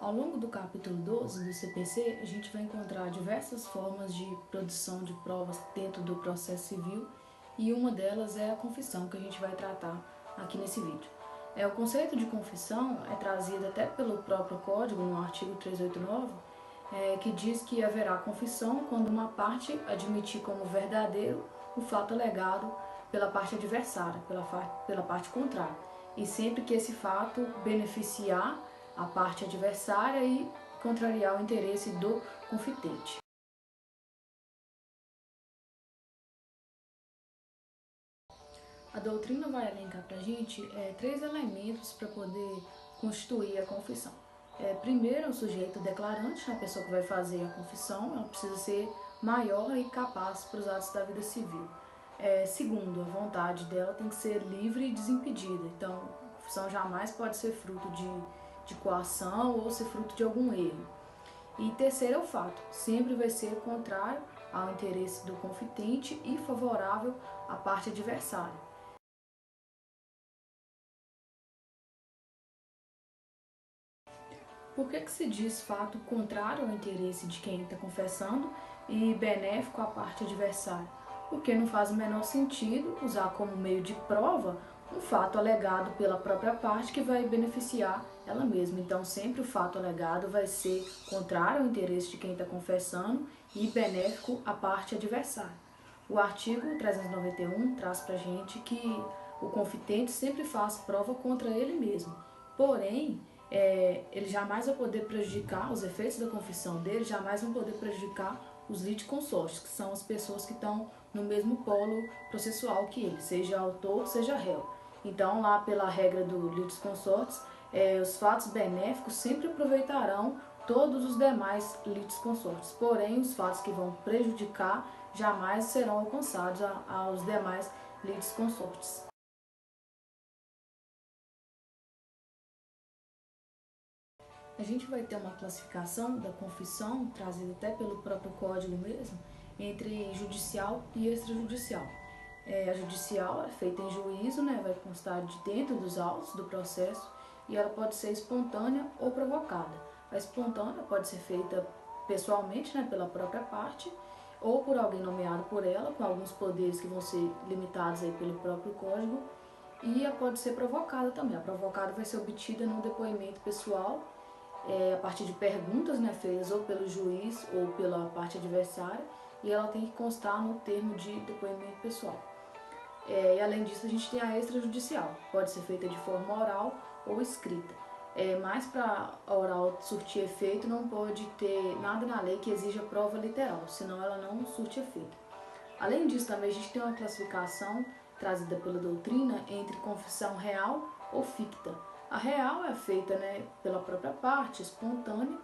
Ao longo do capítulo 12 do CPC, a gente vai encontrar diversas formas de produção de provas dentro do processo civil e uma delas é a confissão, que a gente vai tratar aqui nesse vídeo. O conceito de confissão é trazido até pelo próprio Código, no artigo 389, que diz que haverá confissão quando uma parte admitir como verdadeiro o fato alegado pela parte adversária, pela parte contrária, e sempre que esse fato beneficiar a parte adversária e contrariar o interesse do confitente. A doutrina vai elencar para a gente três elementos para poder constituir a confissão. Primeiro, o sujeito declarante, a pessoa que vai fazer a confissão, ela precisa ser maior e capaz para os atos da vida civil. Segundo, a vontade dela tem que ser livre e desimpedida. Então, a confissão jamais pode ser fruto de coação ou ser fruto de algum erro. E terceiro é o fato, sempre vai ser contrário ao interesse do confitente e favorável à parte adversária. Por que se diz fato contrário ao interesse de quem está confessando e benéfico à parte adversária? Porque não faz o menor sentido usar como meio de prova um fato alegado pela própria parte que vai beneficiar ela mesma. Então, sempre o fato alegado vai ser contrário ao interesse de quem está confessando e benéfico à parte adversária. O artigo 391 traz para a gente que o confitente sempre faz prova contra ele mesmo. Porém, ele jamais vai poder prejudicar, os efeitos da confissão dele jamais vão poder prejudicar os litisconsortes, que são as pessoas que estão no mesmo polo processual que ele, seja autor, seja réu. Então, lá pela regra do litisconsortes, os fatos benéficos sempre aproveitarão todos os demais litisconsortes, porém os fatos que vão prejudicar jamais serão alcançados aos demais litisconsortes. A gente vai ter uma classificação da confissão, trazida até pelo próprio código mesmo, entre judicial e extrajudicial. A judicial é feita em juízo, vai constar de dentro dos autos do processo e ela pode ser espontânea ou provocada. A espontânea pode ser feita pessoalmente, pela própria parte, ou por alguém nomeado por ela, com alguns poderes que vão ser limitados aí pelo próprio código, e ela pode ser provocada também. A provocada vai ser obtida no depoimento pessoal, a partir de perguntas feitas ou pelo juiz ou pela parte adversária, e ela tem que constar no termo de depoimento pessoal. E além disso, a gente tem a extrajudicial, pode ser feita de forma oral ou escrita. Mas para a oral surtir efeito, não pode ter nada na lei que exija prova literal, senão ela não surte efeito. Além disso, também a gente tem uma classificação trazida pela doutrina entre confissão real ou ficta. A real é feita pela própria parte, espontânea,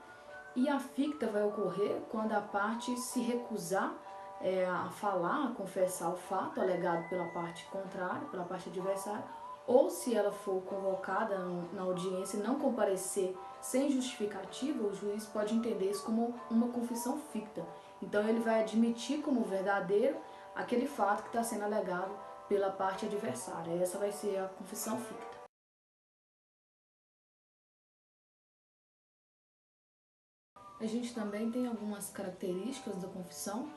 e a ficta vai ocorrer quando a parte se recusar a falar, a confessar o fato alegado pela parte contrária, pela parte adversária, ou se ela for convocada na audiência e não comparecer sem justificativa, o juiz pode entender isso como uma confissão ficta. Então ele vai admitir como verdadeiro aquele fato que está sendo alegado pela parte adversária. Essa vai ser a confissão ficta. A gente também tem algumas características da confissão.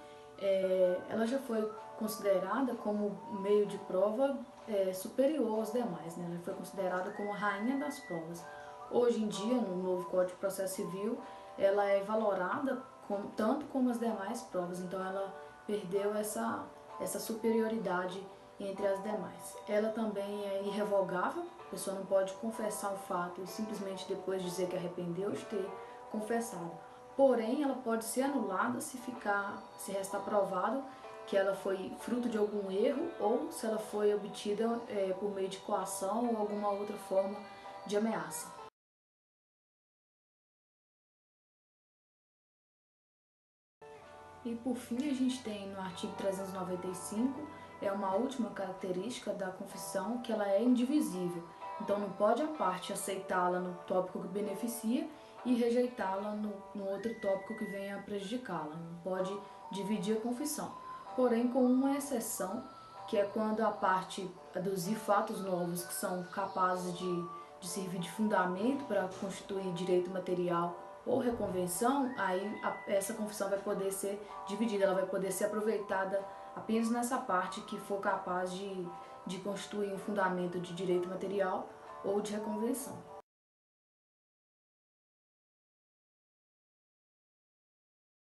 Ela já foi considerada como meio de prova superior aos demais, Ela foi considerada como a rainha das provas. Hoje em dia, no novo Código de Processo Civil, ela é valorada tanto como as demais provas, então ela perdeu essa superioridade entre as demais. Ela também é irrevogável, a pessoa não pode confessar o fato e simplesmente depois dizer que arrependeu de ter confessado. Porém, ela pode ser anulada se restar provado que ela foi fruto de algum erro ou se ela foi obtida por meio de coação ou alguma outra forma de ameaça. E por fim, a gente tem no artigo 395, uma última característica da confissão, que ela é indivisível. Então não pode a parte aceitá-la no tópico que beneficia e rejeitá-la no outro tópico que venha a prejudicá-la. Não pode dividir a confissão. Porém, com uma exceção, que é quando a parte aduzir fatos novos que são capazes de servir de fundamento para constituir direito material ou reconvenção, aí essa confissão vai poder ser dividida, ela vai poder ser aproveitada apenas nessa parte que for capaz de constituir um fundamento de direito material ou de reconvenção.